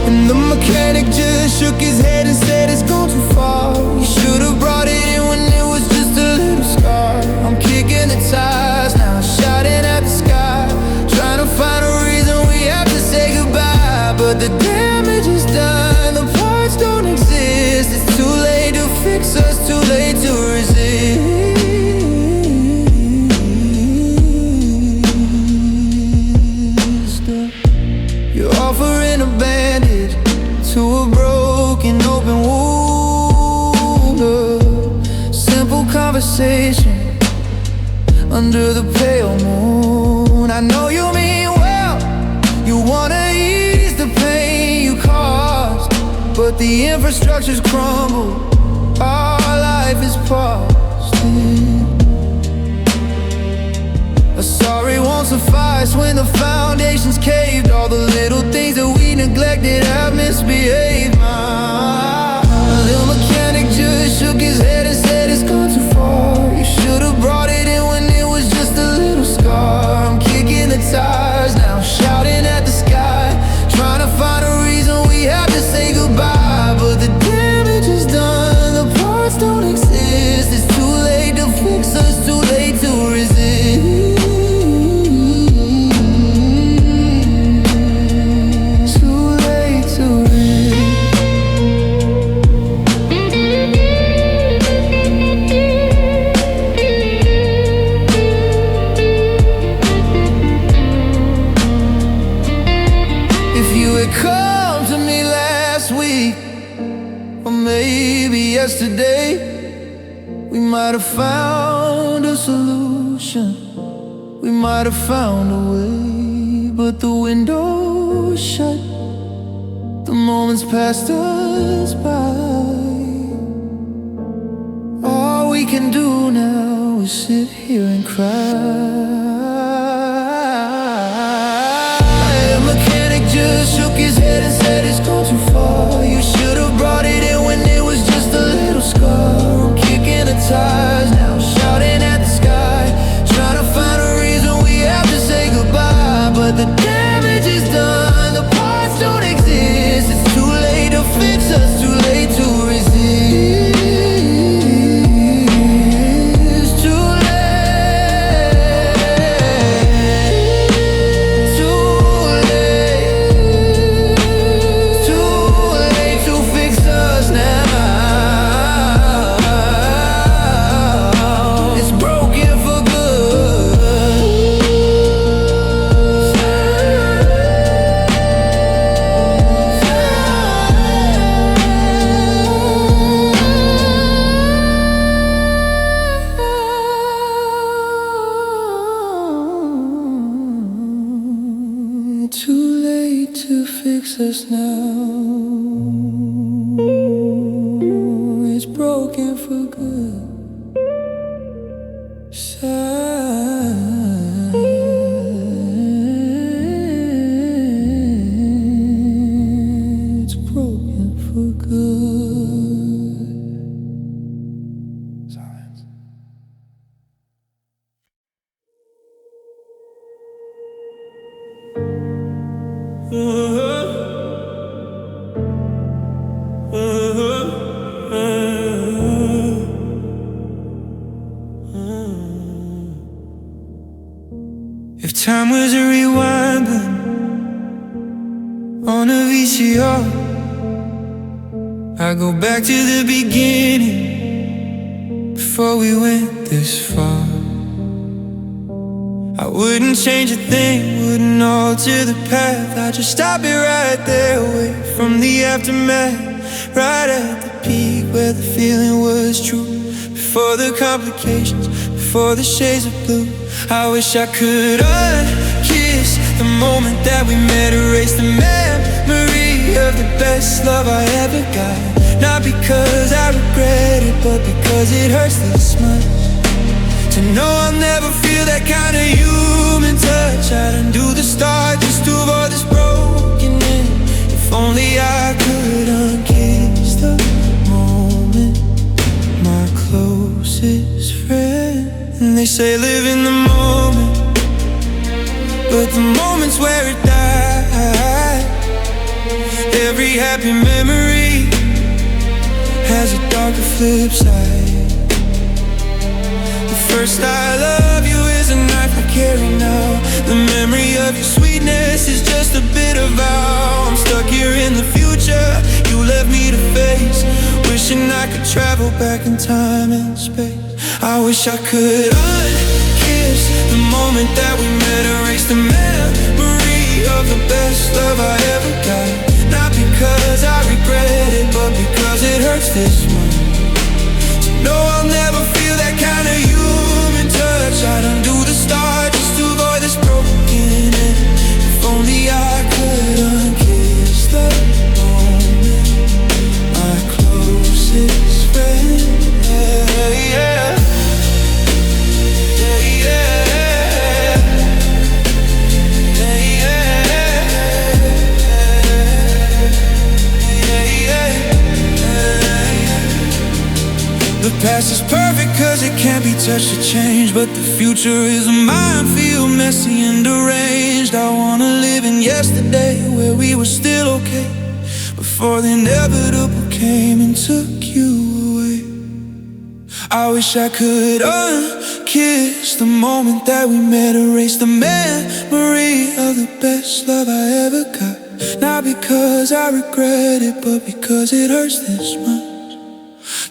And the mechanic just shook his head and said it's gone too far. You should have brought it in when it was just a little scar. I'm kicking the tires now, shouting at the sky, trying to find a reason we have to say goodbye. But the damage is done, the parts don't exist. It's too late to fix us, too late to resist. You're offering a bandage to a broken open wound. Simple conversation under the pale moon. I know you mean well, you wanna ease the pain you caused, but the infrastructure's crumbled, our life is paused. A sorry won't suffice when the foundation's caved. All the little things that we neglected have misbehaved. My little mechanic just shook his head and said it's gone too far. You should have brought it in when it was just a little scar. I'm kicking the tires now, shouting at the sky, trying to find a reason we have to say goodbye. But the damage is done, the parts don't exist. It's too late to fix us, too late to resist. Too late to resist. maybe yesterday we might have found a solution, we might have found a way, but the window's shut, the moments passed us by. All we can do now is sit here and cry. A mechanic just shook his head and said it's gone too far. You should have brought it in when it was just a little scar. I'm kicking the tires now, shouting at the sky, trying to find a reason we have to say goodbye. But the damage is done, the parts don't exist. It's too late to fix us, too late to resist. Too late to fix us now. It's broken for good. It's broken for good. Silence. If time was a rewind button on a VCR, I'd go back to the beginning before we went this far. I wouldn't change a thing, wouldn't alter the path. I'd just stop it right there, away from the aftermath, right at the peak where the feeling was true. Before the complications, before the shades of blue. I wish I could unkiss the moment that we met, erase the memory of the best love I ever got. Not because I regret it, but because it hurts this much to know I'll never feel that kind of human touch. I'd undo the start just to avoid this broken end. If only I could unkiss the moment, my closest friend. And they say live in the moment, but the moment's where it died. Every happy memory has a darker flip side. The first I love you is a knife I carry now. The memory of your sweetness is just a bitter vow. I'm stuck here in the future you left me to face, wishing I could travel back in time and space. I wish I could unkiss the moment that we met, erase the memory of the best love I ever got. Not because I regret it, but because it hurts this much to know I'll never feel that kind of human touch. I'd undo the start just to avoid this broken end. If only I could unkiss the moment, my closest friend. Yeah, yeah. The past is perfect cause it can't be touched or changed, but the future is a minefield, messy and deranged. I wanna live in yesterday where we were still okay, before the inevitable came and took you away. I wish I could unkiss the moment that we met, erase the memory of the best love I ever got. Not because I regret it, but because it hurts this much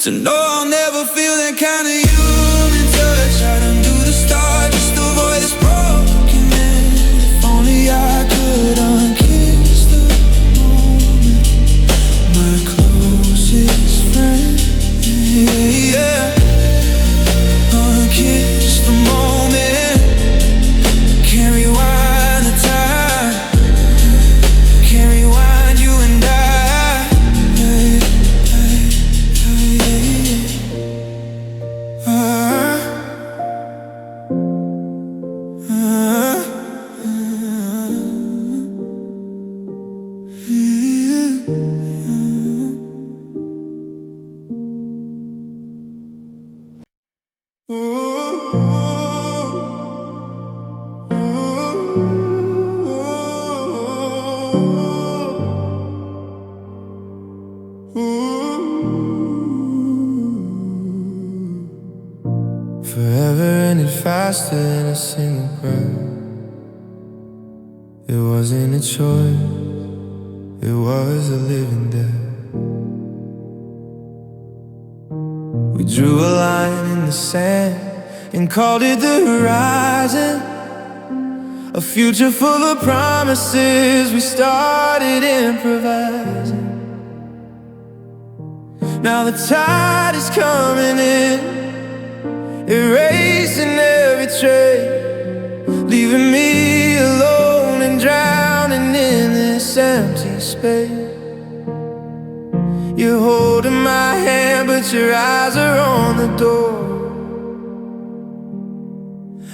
to know I'll never feel that kind of human touch. I'd undo the start just to avoid this broken end. If only I could unkiss the moment, my closest friend. Forever ended faster than a single breath. It wasn't a choice, it was a living death. We drew a line in the sand and called it the horizon. A future full of promises, we started improvising. Now the tide is coming in, erasing every trace, leaving me alone and drowning in this empty space. You're holding my hand, but your eyes are on the door.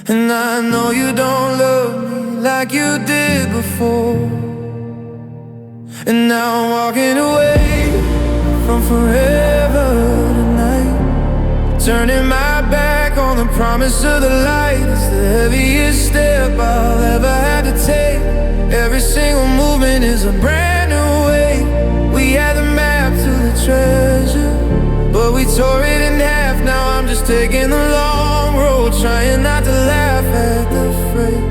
And I know you don't love me like you did before. And now I'm walking away from forever tonight, turning my back on the promise of the light. It's the heaviest step I'll ever have to take. Every single movement is a brand new way. We had the map to the treasure, but we tore it in half. Now I'm just taking the long road, trying not to laugh at the freight.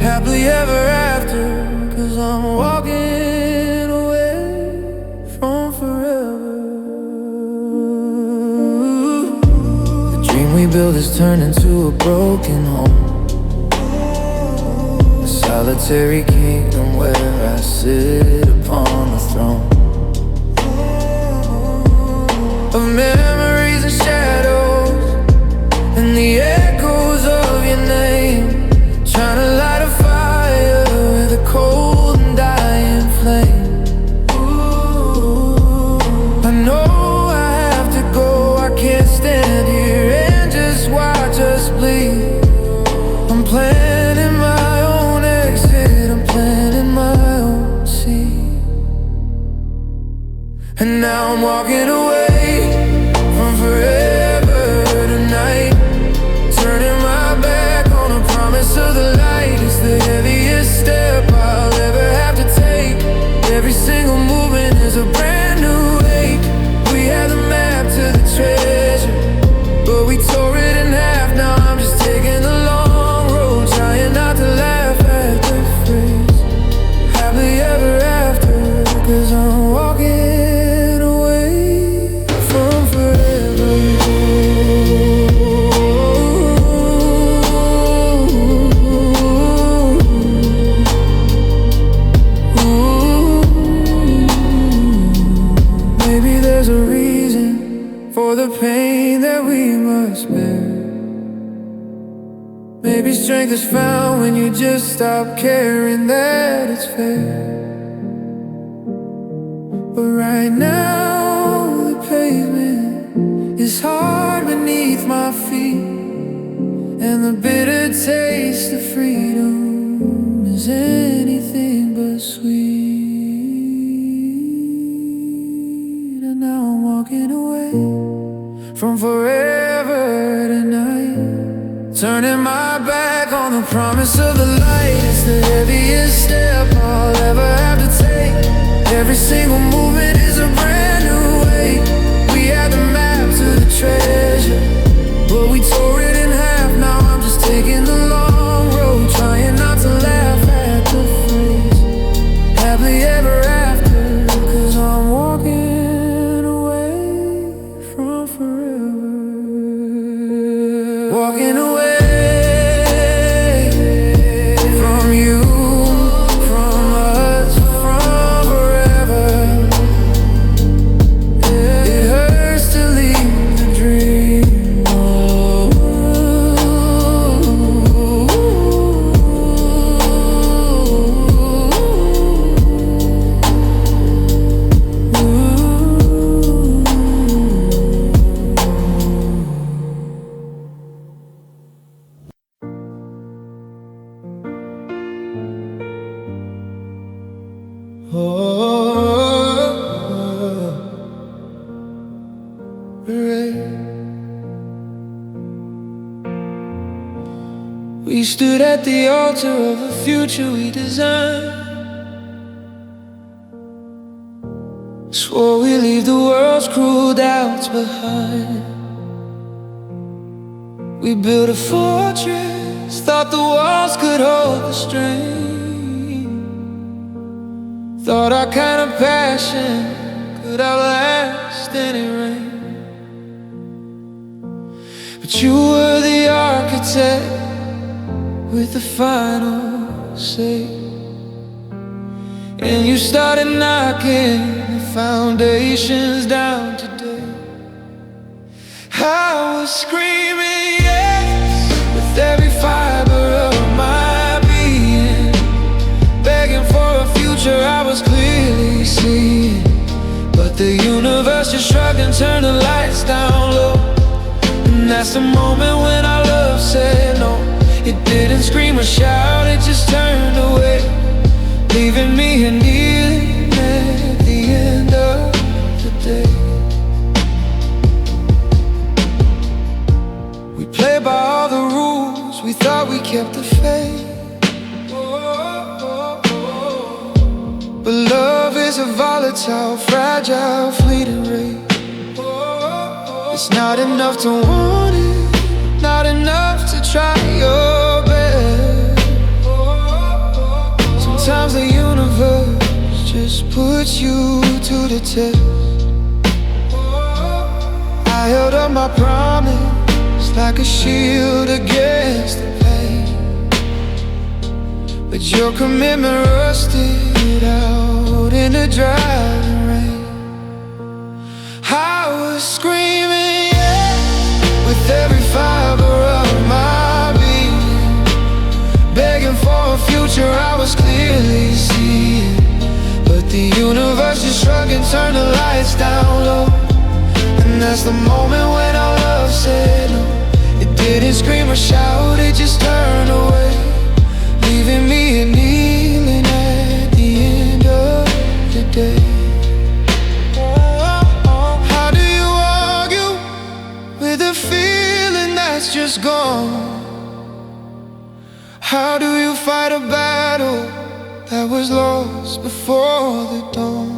Happily ever after, 'cause I'm walking away from forever. The dream we built has turned into a broken home, a solitary kingdom where I sit upon the throne of memories and shadows and the echoes of your name, trying to light a fire with a cold and dying flame. Ooh, I know I have to go, I can't stand here and just watch us bleed. I'm planning my own exit, I'm planting my own seed. And now I'm walking away from forever tonight, turning my back on the promise of the light. It's the heaviest step I'll ever have to take. Every single movement is a brand new wake. We had the map to the treasure, but we tore it in half. Now I'm just taking the long road, trying not to laugh at the phrase happily ever after, 'cause I'm walking away from forever. Maybe there's a reason for the pain that we must bear. Maybe strength is found when you just stop caring that it's fair. But right now the pavement is hard beneath my feet, and the bitter taste of freedom is anything but sweet. And now I'm walking away from forever tonight, turning my back on the promise of the light. It's the heaviest step I'll ever have to take. Every single movement is a brand new way. We had the map to the treasure, but we tore it in half. Now I'm just taking the long road, trying not to laugh at the phrase happily ever after, 'cause I'm walking away from forever. Walking away from you, from us, from forever. It hurts to leave the dream. We stood at the altar of a future we designed, swore we'd leave the world's cruel doubts behind. We built a fortress, thought the walls could hold the strain. Thought our kind of passion could outlast any rain. But you were the architect with the final say, and you started knocking the foundations down today. I was screaming yes with every fiber of my being, begging for a future I was clearly seeing. But the universe just shrugged and turned the lights down low. And that's the moment when our love said no. It didn't scream or shout, it just turned away, leaving me here kneeling at the end of the day. We played by all the rules, we thought we kept the faith. But love is a volatile, fragile, fleeting rate. It's not enough to want it, not enough to try your best. Sometimes the universe just puts you to the test. I held up my promise like a shield against the pain, but your commitment rusted out in the driving rain. I was screaming yeah with every fiber of my being, begging for a future I was clearly seeing. But the universe just shrugged and turned the lights down low. And that's the moment when our love said no. It didn't scream or shout, it just turned away, leaving me here kneeling at the end of the day. How do you argue with a feeling that's just gone? How do you fight a battle that was lost before the dawn?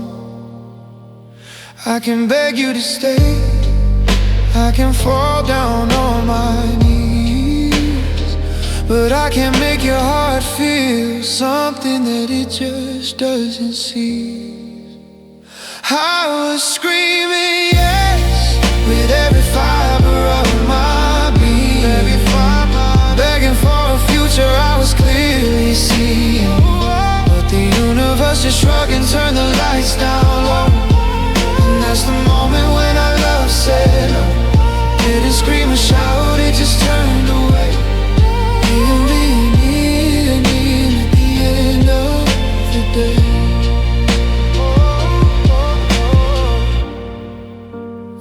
I can beg you to stay, I can fall down on my knees, but I can't make your heart feel something that it just doesn't see. I was screaming yes with every fiber of my being, begging for a future I was clearly seeing. But the universe just shrugged and turned the lights down low. And that's the moment when our love said no. Didn't scream or shout, it just turned away, leaving me kneeling at the end of the day.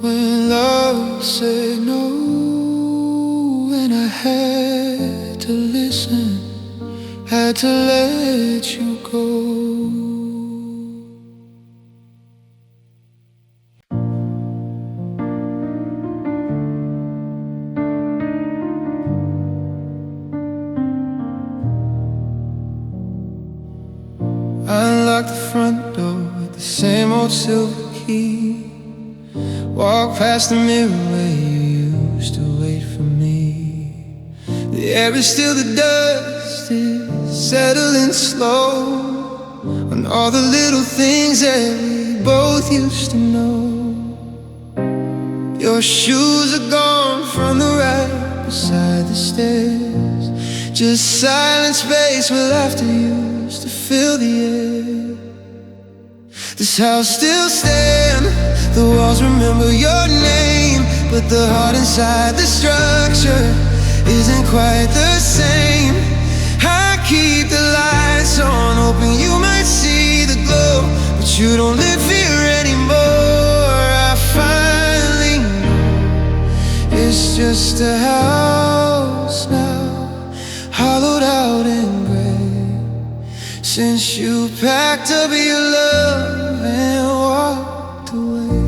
When love said no, and I had to listen, had to let you go. Unlock the front door with the same old silver key. Walk past the mirror where you used to wait for me. The air is still, the dust is settling slow on all the little things that we both used to know. Your shoes are gone from the rack beside the stairs. Just silent space where laughter used to fill the air. This house still stands, the walls remember your name, but the heart inside the structure isn't quite the same. I keep the lights on, hoping you might see the glow, but you don't live here anymore. I finally know it's just a house now, hollowed out and gray, since you packed up your love and walked away.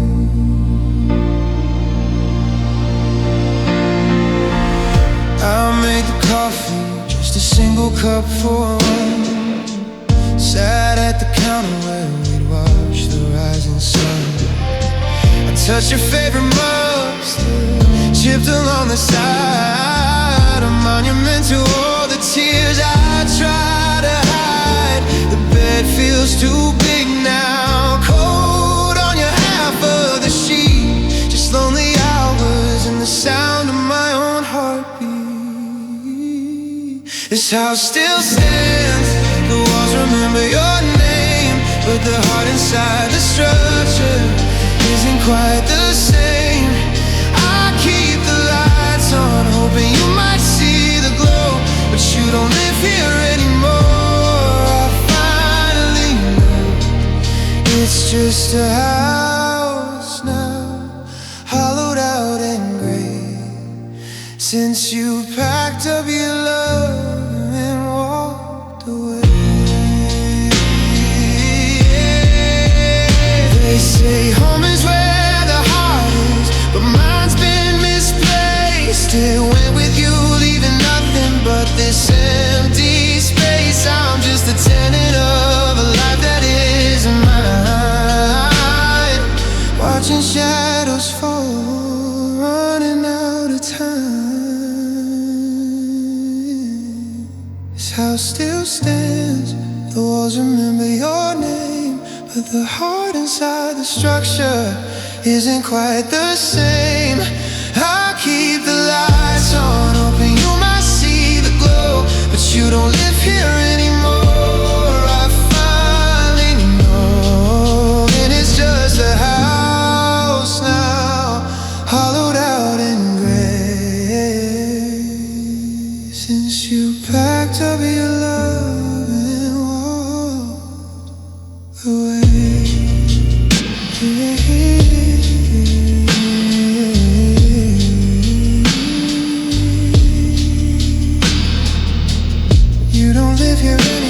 I'll make the coffee, just a single cup for one. Sat at the counter where we'd watch the rising sun. I touched your favorite mustard, chipped along the side. This house still stands, the walls remember your name, but the heart inside the structure isn't quite the same. I keep the lights on, hoping you might see the glow, but you don't live here anymore. I finally know it's just a house now, hollowed out and gray, since you packed up your love and walked away. They say home is where the heart is, but mine's been misplaced. It went with you, leaving nothing but this empty space. I'm just a tenant of a life that isn't mine, watching shadows fall, running out of time. This house still stands, the walls remember your name, but the heart inside the structure isn't quite the same. I keep the lights on, hoping you might see the glow, but you don't live here anymore. I finally know, and it's just a house now, hollowed out and gray, since you packed up your love and walked away. You don't live here anymore.